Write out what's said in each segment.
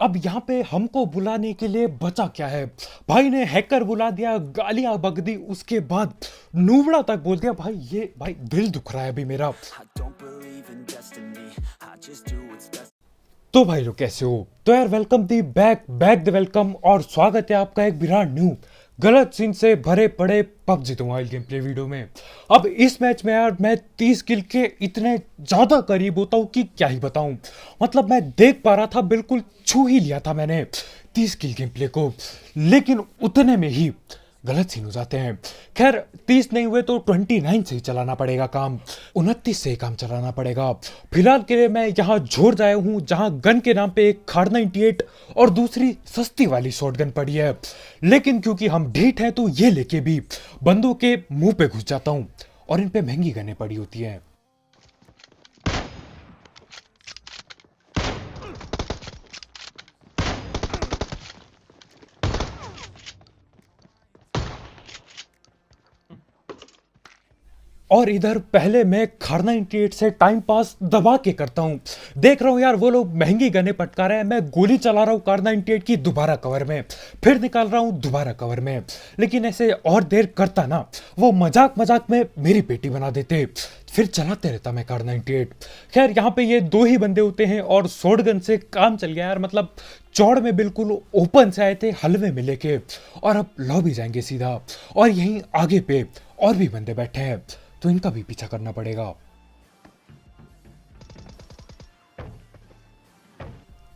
अब यहाँ पे हमको बुलाने के लिए बचा क्या है। भाई ने हैकर बुला दिया, गालियां बक दी, उसके बाद नूबड़ा तक बोल दिया। भाई ये भाई दिल दुख रहा है अभी मेरा। तो भाई लोग कैसे हो? तो यार welcome the back back the welcome, और स्वागत है आपका एक ब्रांड न्यू गलत सीन से भरे पड़े PUBG mobile game play video में। अब इस मैच में यार मैं 30 किल के इतने ज्यादा करीब होता हूँ कि क्या ही बताऊं। मतलब मैं देख पा रहा था, बिल्कुल छू ही लिया था मैंने 30 किल गेम प्ले को, लेकिन उतने में ही गलत सीन हो जाते हैं। खैर 30 नहीं हुए तो 29 से ही चलाना पड़ेगा काम, 29 से ही काम चलाना पड़ेगा। फिलहाल के लिए मैं यहाँ जोर आया हूँ जहाँ गन के नाम पे एक खार 98 और दूसरी सस्ती वाली शॉटगन पड़ी है। लेकिन क्योंकि हम ढीठ हैं तो ये लेके भी बंदों के मुंह पे घुस जाता हूँ, और इन पे महंगी गनें पड़ी होती हैं। और इधर पहले मैं खार 98 से टाइम पास दबा के करता हूँ। देख रहा हूँ यार वो लोग महंगी गने पटका रहे हैं, मैं गोली चला रहा हूँ कार 98 की दोबारा कवर में, फिर निकाल रहा हूँ दोबारा कवर में। लेकिन ऐसे और देर करता ना, वो मजाक मजाक में मेरी पेटी बना देते, फिर चलाते रहता मैं कार 98। खैर यहाँ पे ये दो ही बंदे होते हैं और शॉटगन से काम चल गया यार। मतलब चौड़ में बिल्कुल ओपन से आए थे हलवे में लेके, और अब लॉबी जाएंगे सीधा, और यहीं आगे पे और भी बंदे बैठे हैं तो इनका भी पीछा करना पड़ेगा।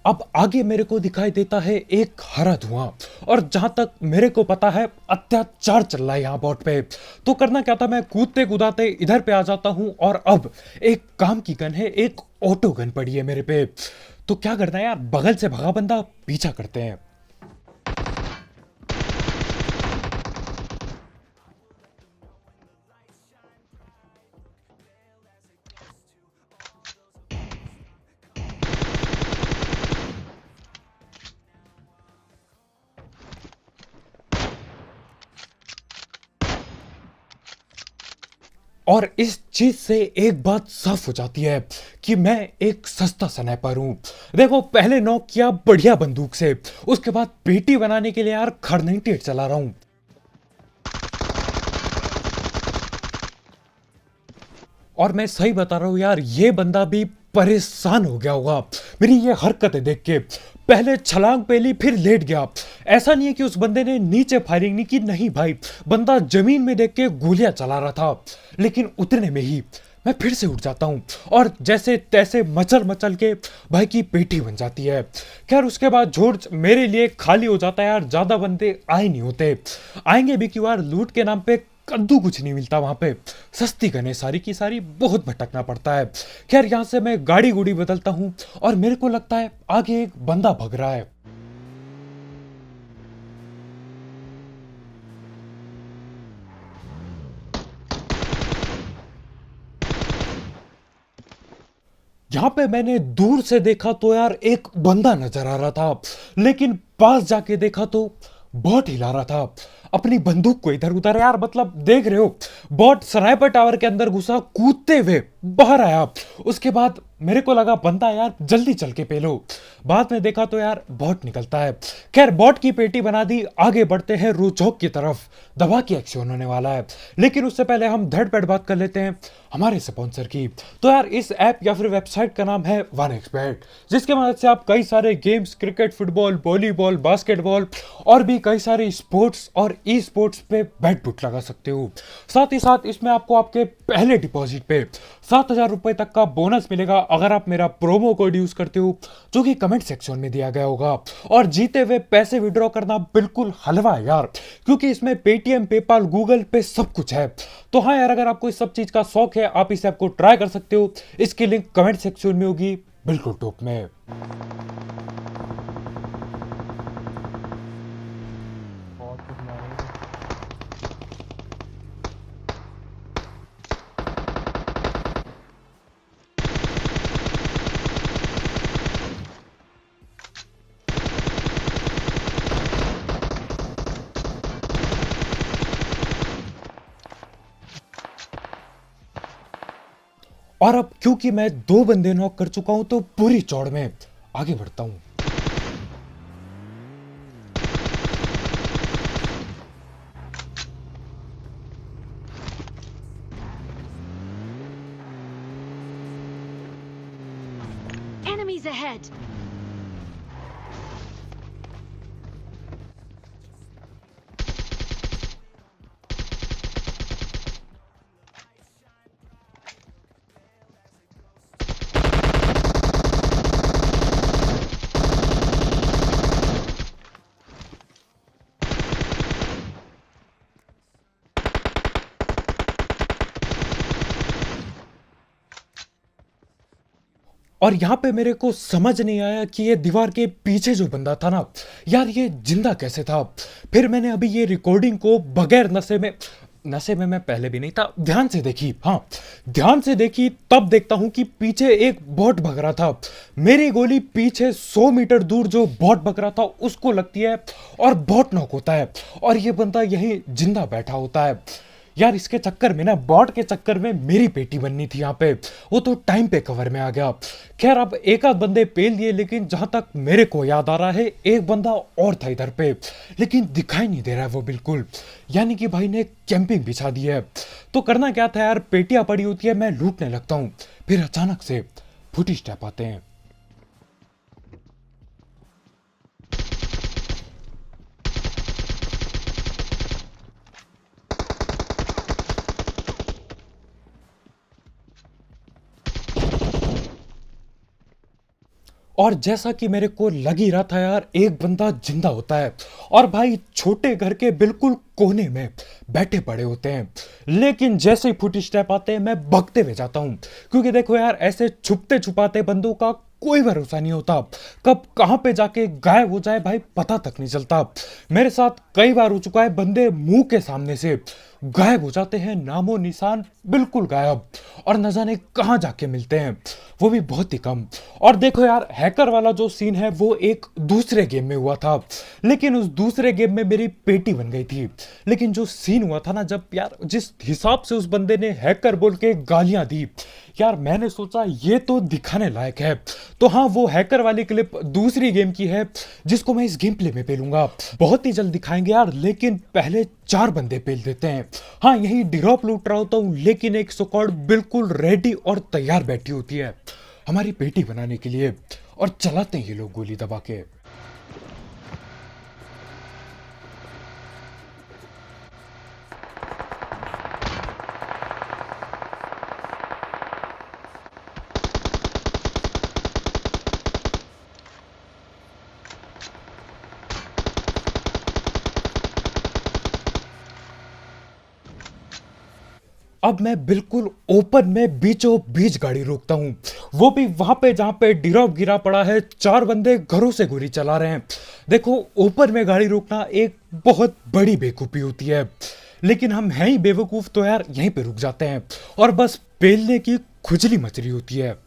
अब आगे मेरे को दिखाई देता है एक हरा धुआं, और जहां तक मेरे को पता है अत्याचार चल रहा है यहाँ बॉट पे। तो करना क्या था, मैं कूदते कूदाते इधर पे आ जाता हूं, और अब एक काम की गन है, एक ऑटो गन पड़ी है मेरे पे। तो क्या करना है यार, बगल से भगा बंदा पीछा करते हैं। और इस चीज से एक बात साफ हो जाती है कि मैं एक सस्ता स्नाइपर हूं। देखो पहले नॉक किया बढ़िया बंदूक से, उसके बाद पेटी बनाने के लिए यार खर 98 चला रहा हूं। और मैं सही बता रहा हूं यार, ये बंदा भी परेशान हो गया होगा मेरी ये हरकतें देख के। पहले छलांग पे ली, फिर लेट गया। ऐसा नहीं है कि उस बंदे ने नीचे फायरिंग नहीं की, नहीं भाई, बंदा जमीन में देख के गोलियां चला रहा था। लेकिन उतने में ही मैं फिर से उठ जाता हूं, और जैसे तैसे मचल मचल के भाई की पेटी बन जाती है। खैर उसके बाद जॉर्ज मेरे लिए खाली हो जाता है यार, ज्यादा बंदे आए नहीं होते। आएंगे भी क्यों यार, लूट के नाम पे कद्दू कुछ नहीं मिलता वहां पे, सस्ती गने सारी की सारी, बहुत भटकना पड़ता है। खैर यहां से मैं गाड़ी गुड़ी बदलता हूं, और मेरे को लगता है आगे एक बंदा भग रहा है। यहां पे मैंने दूर से देखा तो यार एक बंदा नजर आ रहा था, लेकिन पास जाके देखा तो बॉट हिला रहा था अपनी बंदूक को इधर उधर। यार मतलब देख रहे हो, बॉट स्नाइपर टावर के अंदर घुसा, कूदते हुए बाहर आया। उसके बाद मेरे को लगा बंदा यार जल्दी चल के पेलो, बाद में देखा तो यार बॉट निकलता है। खैर बॉट की पेटी बना दी, आगे बढ़ते हैं रोचौक की तरफ, दबा की एक्शन होने वाला है। लेकिन उससे पहले हम धड़ पैड़ बात कर लेते हैं हमारे स्पॉन्सर की। तो यार इस ऐप या फिर वेबसाइट का नाम है 1xBet, जिसके मदद से आप कई सारे games, cricket, football, volleyball, basketball और भी कई सारे स्पोर्ट्स और ई स्पोर्ट्स पे बैट बुट लगा सकते हो। साथ ही साथ इसमें आपको आपके पहले डिपॉजिट पे 7,000 रुपए तक का बोनस मिलेगा अगर आप मेरा प्रोमो कोड यूज करते हो, जो कि कमेंट सेक्शन में दिया गया होगा। और जीते हुए पैसे विड्रॉ करना बिल्कुल हलवा है यार, क्योंकि इसमें पेटीएम, पेपाल, गूगल पे सब कुछ है। तो हाँ यार, अगर आपको इस सब चीज का शौक है, आप इस ऐप को ट्राई कर सकते हो। इसकी लिंक कमेंट सेक्शन में होगी, बिल्कुल टॉप में। बहुत कुछ मारेंगे। और अब क्योंकि मैं दो बंदे नॉक कर चुका हूं तो पूरी चौड़ में आगे बढ़ता हूं। ahead. और यहाँ पे मेरे को समझ नहीं आया कि ये दीवार के पीछे जो बंदा था ना यार, ये जिंदा कैसे था। फिर मैंने अभी ये रिकॉर्डिंग को बगैर नशे में मैं पहले भी नहीं था, ध्यान से देखी। हाँ, ध्यान से देखी तब देखता हूं कि पीछे एक बॉट भग रहा था। मेरी गोली पीछे 100 मीटर दूर जो बॉट भग रहा था उसको लगती है और बॉट नॉक होता है और ये बंदा यहीं जिंदा बैठा होता है। यार इसके चक्कर में ना, बॉट के चक्कर में मेरी पेटी बननी थी यहाँ पे, वो तो टाइम पे कवर में आ गया। खैर अब एक आध बंदे पेल दिए, लेकिन जहां तक मेरे को याद आ रहा है एक बंदा और था इधर पे, लेकिन दिखाई नहीं दे रहा है वो बिल्कुल। यानी कि भाई ने कैंपिंग बिछा दी है। तो करना क्या था यार, पेटियां पड़ी होती है, मैं लूटने लगता हूँ। फिर अचानक से फुटी स्टेप आते हैं। और जैसा कि मेरे को लग ही रहा था यार, एक बंदा जिंदा होता है और भाई छोटे घर के बिल्कुल कोने में बैठे पड़े होते हैं। लेकिन जैसे ही फुट स्टेप आते हैं मैं भागते हुए जाता हूं, क्योंकि देखो यार ऐसे छुपते छुपाते बंदों का कोई भरोसा नहीं होता, कब कहां पे जाके गायब हो जाए भाई पता तक नहीं चलता। मेरे साथ कई बार हो चुका है, बंदे मुंह के सामने से गायब हो जाते हैं, नामो निशान बिल्कुल गायब, और न जाने कहां जाके मिलते हैं, वो भी बहुत ही कम। और देखो यार हैकर वाला जो सीन है वो एक दूसरे गेम में हुआ था, लेकिन उस दूसरे गेम में मेरी पेटी बन गई थी। लेकिन जो सीन हुआ था ना, जब यार जिस हिसाब से उस बंदे ने हैकर बोल के गालियां दी, यार मैंने सोचा ये तो दिखाने लायक है। तो हाँ, वो हैकर वाली क्लिप दूसरी गेम की है जिसको मैं इस गेम प्ले में पेलूंगा, बहुत ही जल्द दिखाएंगे यार। लेकिन पहले 4 बंदे पेल देते हैं। हाँ, यही ड्रॉप लूट रहा होता हूँ, लेकिन एक स्क्वाड बिल्कुल रेडी और तैयार बैठी होती है हमारी पेटी बनाने के लिए, और चलाते हैं ये लोग गोली दबा के। अब मैं बिल्कुल ओपन में बीचों बीच गाड़ी रोकता हूं, वो भी वहां पे जहां पे ड्रॉप गिरा पड़ा है। 4 बंदे घरों से गोली चला रहे हैं। देखो ओपन में गाड़ी रोकना एक बहुत बड़ी बेवकूफी होती है, लेकिन हम हैं ही बेवकूफ, तो यार यहीं पे रुक जाते हैं और बस पेलने की खुजली मच रही होती है।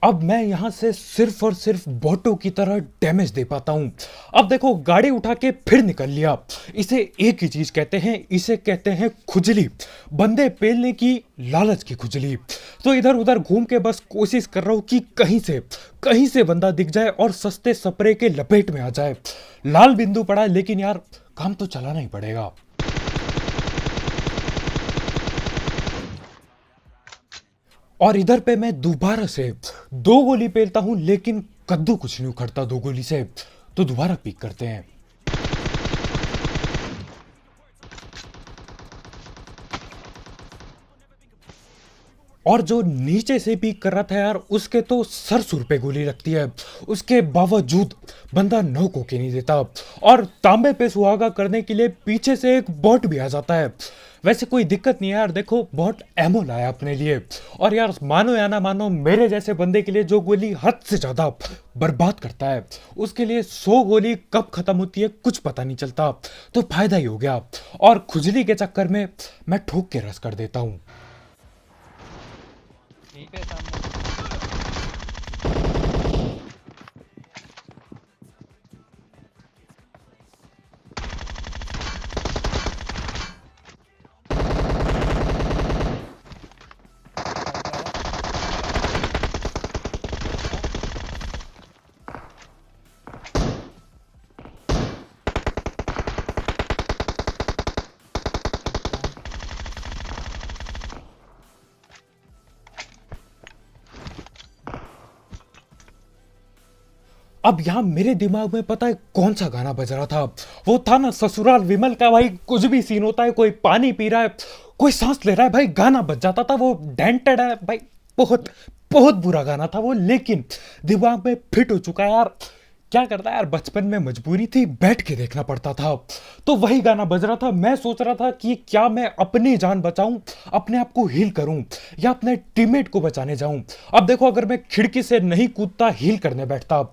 अब मैं यहां से सिर्फ और सिर्फ बॉटों की तरह डैमेज दे पाता हूं। अब देखो गाड़ी उठा के फिर निकल लिया। इसे एक ही चीज कहते हैं, इसे कहते हैं खुजली, बंदे पेलने की लालच की खुजली। तो इधर उधर घूम के बस कोशिश कर रहा हूं कि कहीं से बंदा दिख जाए और सस्ते स्प्रे के लपेट में आ जाए। लाल बिंदु पड़ा है, लेकिन यार काम तो चलाना ही पड़ेगा। और इधर पे मैं दोबारा से 2 गोली पेलता हूं, लेकिन कद्दू कुछ नहीं उखड़ता 2 गोली से। तो दोबारा पीक करते हैं। और जो नीचे से पीक कर रहा था यार, उसके तो सर सुर पे गोली लगती है, उसके बावजूद बंदा नॉक होके नहीं देता। और तांबे पे सुहागा करने के लिए पीछे से एक बॉट भी आ जाता है। वैसे कोई दिक्कत नहीं है यार, देखो बॉट एमो लाया अपने लिए। और यार मानो या ना मानो, मेरे जैसे बंदे के लिए जो गोली हद से ज्यादा बर्बाद करता है, उसके लिए 100 गोली कब खत्म होती है कुछ पता नहीं चलता। तो फायदा ही हो गया, और खुजली के चक्कर में मैं ठोक के रस कर देता हूं। यहीं पे सामने। अब यहाँ मेरे दिमाग में पता है कौन सा गाना बज रहा था? वो था ना ससुराल विमल का, भाई कुछ भी सीन होता है, कोई पानी पी रहा है, कोई सांस ले रहा है, भाई गाना बज जाता था वो डेंटेड है भाई। बहुत बहुत बुरा गाना था वो, लेकिन दिमाग में फिट हो चुका है यार। क्या करता है यार, बचपन में मजबूरी थी, बैठ के देखना पड़ता था। तो वही गाना बज रहा था, मैं सोच रहा था कि क्या मैं अपनी जान बचाऊं, अपने आप को हील करूं, या अपने टीममेट को बचाने जाऊं। अब देखो, अगर मैं खिड़की से नहीं कूदता, हील करने बैठता,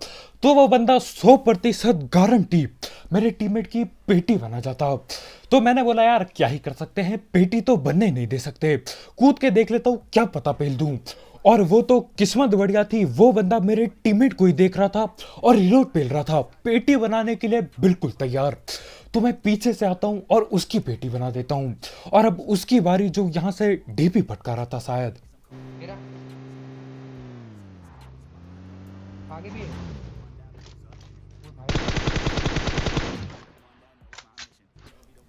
तो वो बंदा 100% गारंटी मेरे टीममेट की पेटी बना जाता। तो मैंने बोला यार क्या ही कर सकते हैं, पेटी तो बनने नहीं दे सकते, कूद के देख लेता हूँ, क्या पता पेल दूं। और वो तो किस्मत बढ़िया थी, वो बंदा मेरे टीममेट को ही देख रहा था और रिलोड पेल रहा था, पेटी बनाने के लिए बिल्कुल तैयार। तो मैं पीछे से आता हूं और उसकी पेटी बना देता हूं। और अब उसकी बारी, जो यहां से डीपी फटका रहा था शायद। मेरा आगे भी है। वो भाई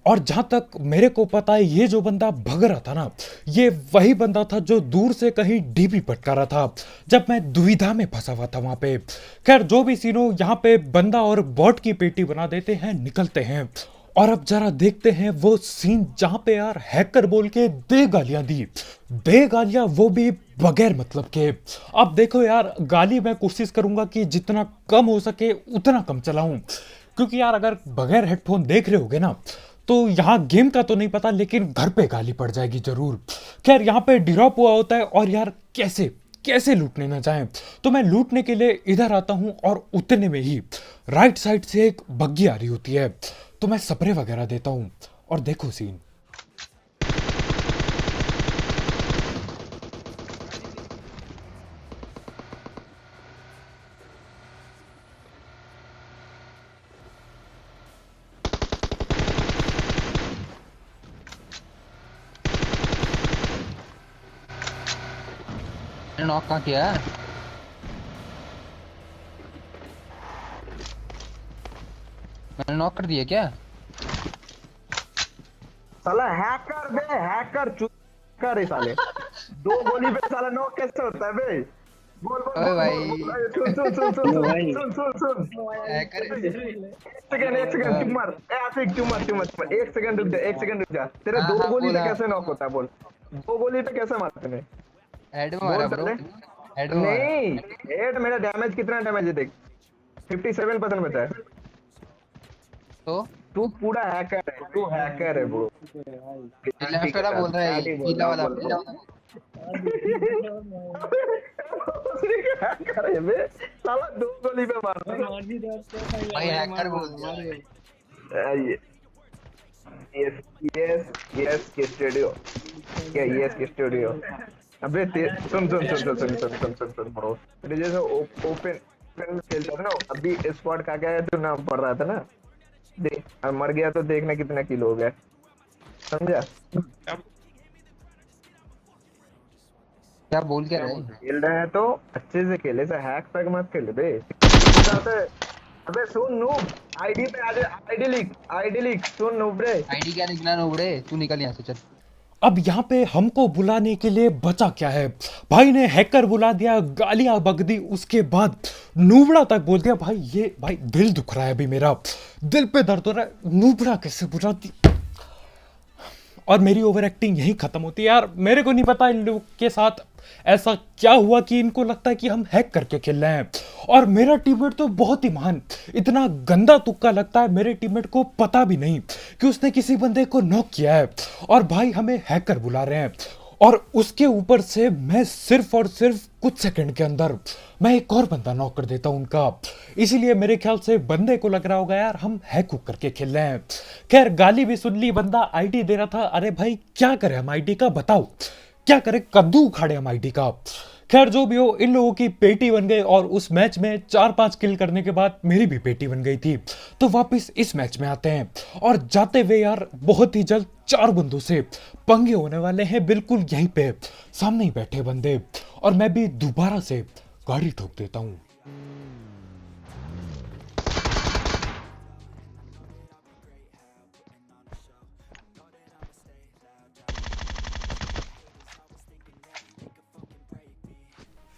और जहां तक मेरे को पता है, ये जो बंदा भग रहा था ना, ये वही बंदा था जो दूर से कहीं डीपी पटका रहा था, जब मैं दुविधा में फंसा हुआ था वहां पे। खैर जो भी सीन हो, यहाँ पे बंदा और बॉट की पेटी बना देते हैं, निकलते हैं। और अब जरा देखते हैं वो सीन जहां पे यार हैकर बोल के दे गालियां दी, दे गालियां, वो भी बगैर मतलब के। अब देखो यार, गाली मैं कोशिश करूंगा कि जितना कम हो सके उतना कम चलाऊं, क्योंकि यार अगर बगैर हेडफोन देख रहे होगे ना, तो यहाँ गेम का तो नहीं पता, लेकिन घर पे गाली पड़ जाएगी जरूर। खैर यहाँ पे ड्रॉप हुआ होता है, और यार कैसे कैसे लूटने ना चाहें, तो मैं लूटने के लिए इधर आता हूँ, और उतने में ही राइट साइड से एक बग्गी आ रही होती है, तो मैं स्प्रे वगैरह देता हूँ। और देखो सीन, मैंने नॉक कहाँ किया है? मैंने नॉक कर दिया क्या? साला हैकर बे, हैकर कर है साले। दो गोली पे साला नॉक कैसे होता है बे? बोल बोल ओए बोल भाई। बोल बोल। सुन सुन सुन सुन सुन सुन सुन सुन। हैकर एक सेकंड चुप मार। ए आशिक चुप मार चुप मार चुप मार। एक सेकंड रुक जा, एक सेकंड रुक जा। तेरे हाँ दो हाँ गोली पे बोला। कैसे नॉक होता है बोल? दो गोली पे कैसे मारते ने? हेड में मारा बोल ब्रो, साले। हेड में मारा। नहीं, हेड मेरा डैमेज कितना डैमेज है देख, 57% बचा है। तो तू पूरा हैकर है, तू हैकर है ब्रो। लेफ्ट वाला बोल रहा है, पीला वाला, पीला वाला। हैकर है बे, साला दो गोली पे मार भाई हैकर बोल दिया। यस यस यस के स्टूडियो, क्या यस के स्टूडियो। अबे सुन सुन सुन सुन सुन सुन सुन सुन सुन ब्रो, तेरे जैसे ओपन ओपन खेलता था ना, अभी स्क्वाड का गया तो नाम पढ़ रहा था ना, देख अब मर गया तो देखना कितना किलो हो गया, समझा? क्या बोल क्या रहे हैं? खेल रहे हैं तो अच्छे से खेले, से हैक पैक मत खेले बे। अबे सुन नूब, आईडी पे आ जा, आईडी लिख सुन नूब रे। आईडी क्या निकला नोबड़े, तू निकल यहाँ से चल। अब यहाँ पे हमको बुलाने के लिए बचा क्या है, भाई ने हैकर बुला दिया, गालियां बक दी, उसके बाद नूबड़ा तक बोल दिया। भाई ये भाई दिल दुख रहा है अभी, मेरा दिल पे दर्द हो रहा है, नूबड़ा कैसे बुला दी। और मेरी ओवर एक्टिंग यही खत्म होती है यार। मेरे को नहीं पता इन लोग के साथ ऐसा क्या हुआ कि इनको लगता है कि हम हैक करके खेल रहे हैं। और मेरा टीममेट तो बहुत ही महान, इतना गंदा तुक्का लगता है, मेरे टीममेट को पता भी नहीं कि उसने किसी बंदे को नॉक किया है, और भाई हमें हैकर बुला रहे हैं। और उसके ऊपर से मैं सिर्फ और सिर्फ कुछ सेकंड के अंदर मैं एक और बंदा नॉक कर देता हूं उनका। इसीलिए मेरे ख्याल से बंदे को लग रहा होगा यार हम हैक हुक करके खेल रहे हैं। खैर गाली भी सुन ली, बंदा आईडी दे रहा था, अरे भाई क्या करें हम आईडी का, बताओ क्या करें, कद्दू उखाड़े हम आईडी का। खैर जो भी हो, इन लोगों की पेटी बन गई, और उस मैच में 4-5 किल करने के बाद मेरी भी पेटी बन गई थी। तो वापस इस मैच में आते हैं, और जाते हुए यार बहुत ही जल्द 4 बंदों से पंगे होने वाले हैं, बिल्कुल यहीं पे सामने ही बैठे बंदे। और मैं भी दोबारा से गाड़ी ठोक देता हूँ।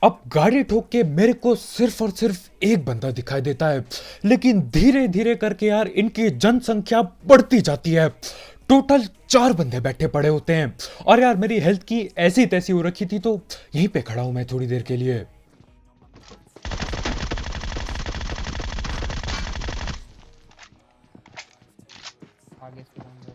अब गाड़ी ठोक के मेरे को सिर्फ और सिर्फ एक बंदा दिखाई देता है, लेकिन धीरे धीरे करके यार इनकी जनसंख्या बढ़ती जाती है। टोटल 4 बंदे बैठे पड़े होते हैं और यार मेरी हेल्थ की ऐसी तैसी हो रखी थी, तो यहीं पे खड़ा हूं मैं थोड़ी देर के लिए। आगे से हम लोग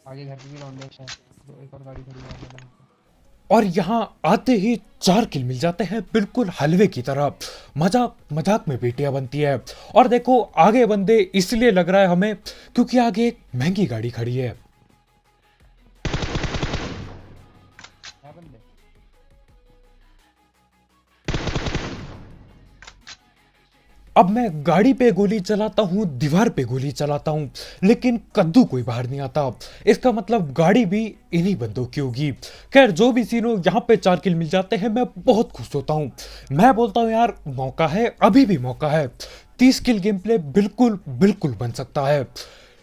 आगे घर पे भी राउंड है शायद, तो एक और गाड़ी खड़ी है आगे लाइन पे। और यहाँ आते ही 4 किल मिल जाते हैं बिल्कुल हलवे की तरह। मजाक मजाक में बेटियां बनती है। और देखो आगे बंदे इसलिए लग रहा है हमें क्योंकि आगे एक महंगी गाड़ी खड़ी है। क्या बंदे? अब मैं गाड़ी पे गोली चलाता हूँ, दीवार पे गोली चलाता हूँ, लेकिन कद्दू कोई बाहर नहीं आता। इसका मतलब गाड़ी भी इन्हीं बंदों की होगी। खैर जो भी सीन हो, यहाँ पे 4 किल मिल जाते हैं, मैं बहुत खुश होता हूँ। मैं बोलता हूँ यार मौका है, अभी भी मौका है। 30 किल गेम प्ले बिल्कुल बिल्कुल बन सकता है।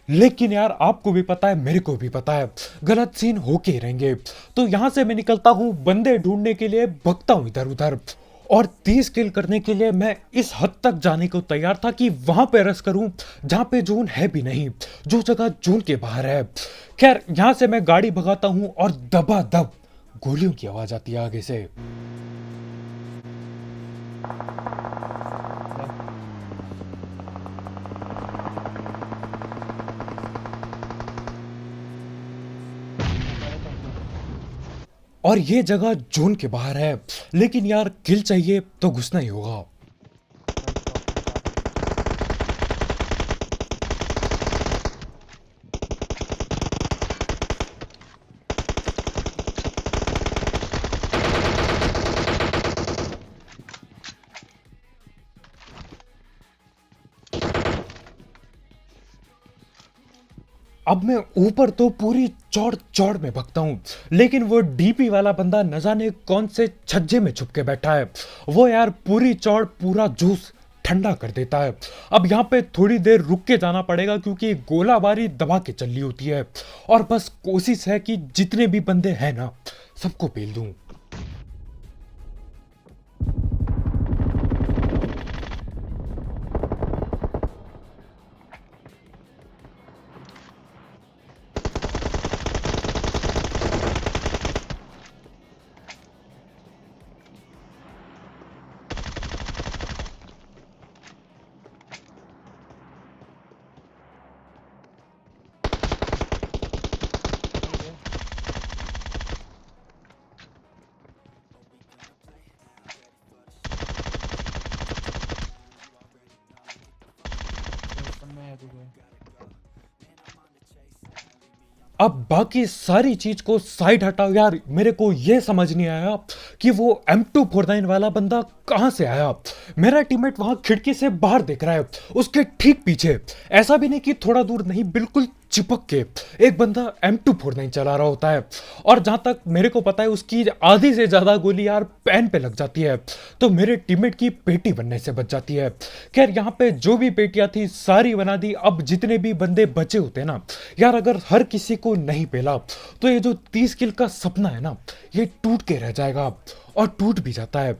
लेकिन यार आपको भी पता है, मेरे को भी पता है, गलत सीन होके ही रहेंगे। तो यहाँ से मैं निकलता हूँ, बंदे ढूंढने के लिए भगता हूँ इधर उधर। और 30 किल करने के लिए मैं इस हद तक जाने को तैयार था कि वहां पे रस करूं जहां पे जोन है भी नहीं, जो जगह जोन के बाहर है। खैर यहां से मैं गाड़ी भगाता हूं और दबादब गोलियों की आवाज आती है आगे से। और ये जगह जोन के बाहर है, लेकिन यार किल चाहिए तो घुसना ही होगा। अब मैं ऊपर तो पूरी चौड़ चौड़ में भगता हूँ, लेकिन वो डीपी वाला बंदा न जाने कौन से छज्जे में छुप के बैठा है। वो यार पूरी चौड़ पूरा जूस ठंडा कर देता है। अब यहाँ पे थोड़ी देर रुक के जाना पड़ेगा क्योंकि गोलाबारी दबा के चल रही होती है। और बस कोशिश है कि जितने भी बंदे हैं ना, सबको पेल दूं। में है तुझे। अब बाकी सारी चीज को साइड हटाओ यार, मेरे को ये समझ नहीं आया कि वो M249 वाला बंदा कहां से आया। मेरा टीममेट वहां खिड़की से बाहर देख रहा है, उसके ठीक पीछे, ऐसा भी नहीं कि थोड़ा दूर नहीं, बिल्कुल चिपक के एक बंदा M249 चला रहा होता है। और जहां तक मेरे को पता है उसकी आधी से ज्यादा गोली यार पैन पे लग जाती है, तो मेरे टीममेट की पेटी बनने से बच जाती है। खैर यहाँ पे जो भी पेटियां थी सारी बना दी। अब जितने भी बंदे बचे होते ना यार, अगर हर किसी को नहीं पेला तो ये जो 30 किल का सपना है ना, ये टूट के रह जाएगा, और टूट भी जाता है।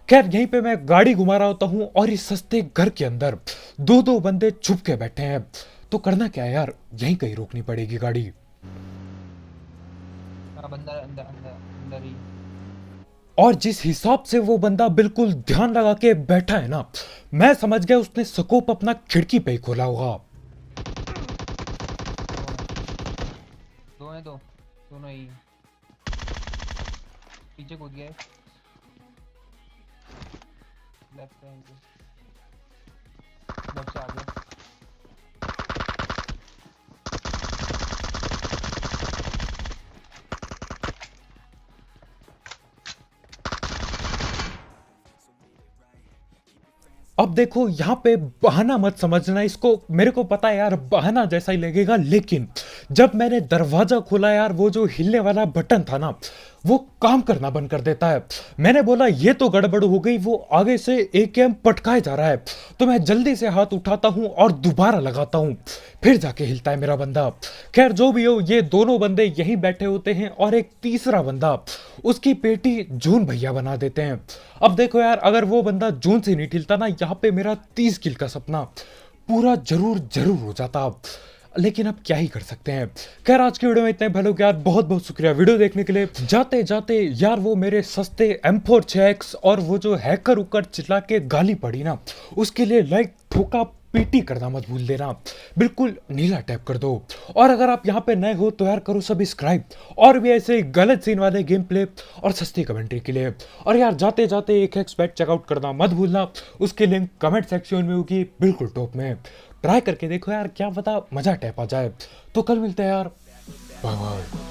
खैर यहीं पे मैं गाड़ी घुमा रहा होता हूँ और इस सस्ते घर के अंदर 2-2 बंदे छुप के बैठे हैं। तो करना क्या है यार, यहीं कहीं रोकनी पड़ेगी गाड़ी। हाँ बंदा अंदर अंदर अंदर ही। और जिस हिसाब से वो बंदा बिल्कुल ध्यान लगा के बैठा है ना, मैं समझ गया उसने स्कोप अपना खिड़की पे ही खोला होगा। दो हैं, दो दोनों ही पीछे कूद गए। लेफ्ट पे लेफ्ट से आगे। अब देखो यहाँ पे बहाना मत समझना इसको, मेरे को पता है यार बहाना जैसा ही लगेगा, लेकिन जब मैंने दरवाजा खोला यार, वो जो हिलने वाला बटन था ना, वो काम करना बंद कर देता है। मैंने बोला ये तो गड़बड़ हो गई, वो आगे से एकेएम पटकाए जा रहा है। तो मैं जल्दी से हाथ उठाता हूँ और दोबारा लगाता हूँ, फिर जाके हिलता है मेरा बंदा। खैर जो भी हो, ये दोनों बंदे यहीं बैठे होते हैं और एक तीसरा बंदा उसकी पेटी जून भैया बना देते हैं। अब देखो यार, अगर वो बंदा जून से नहीं हिलता ना, यहाँ पे मेरा 30 किल का सपना पूरा जरूर जरूर हो जाता। लेकिन अब क्या ही कर सकते हैं। खैर आज की वीडियो में इतने भलो यार, बहुत बहुत शुक्रिया वीडियो देखने के लिए। जाते जाते यार, वो मेरे सस्ते M4 6X और वो जो हैकर उकर चिल्ला के गाली पड़ी ना, उसके लिए लाइक ठोका पीटी करना मत भूल देना, बिल्कुल नीला टैप कर दो। और अगर आप यहाँ पे नए हो तो यार करो सब्सक्राइब, और भी ऐसे गलत सीन वाले गेम प्ले और सस्ती कमेंट्री के लिए। और यार जाते जाते एक एक्सपेक्ट चेकआउट करना मत भूलना, उसके लिंक कमेंट सेक्शन में होगी बिल्कुल टॉप में। ट्राई करके देखो यार, क्या पता मजा टैप आ जाए। तो कल मिलते हैं यार, बाय बाय।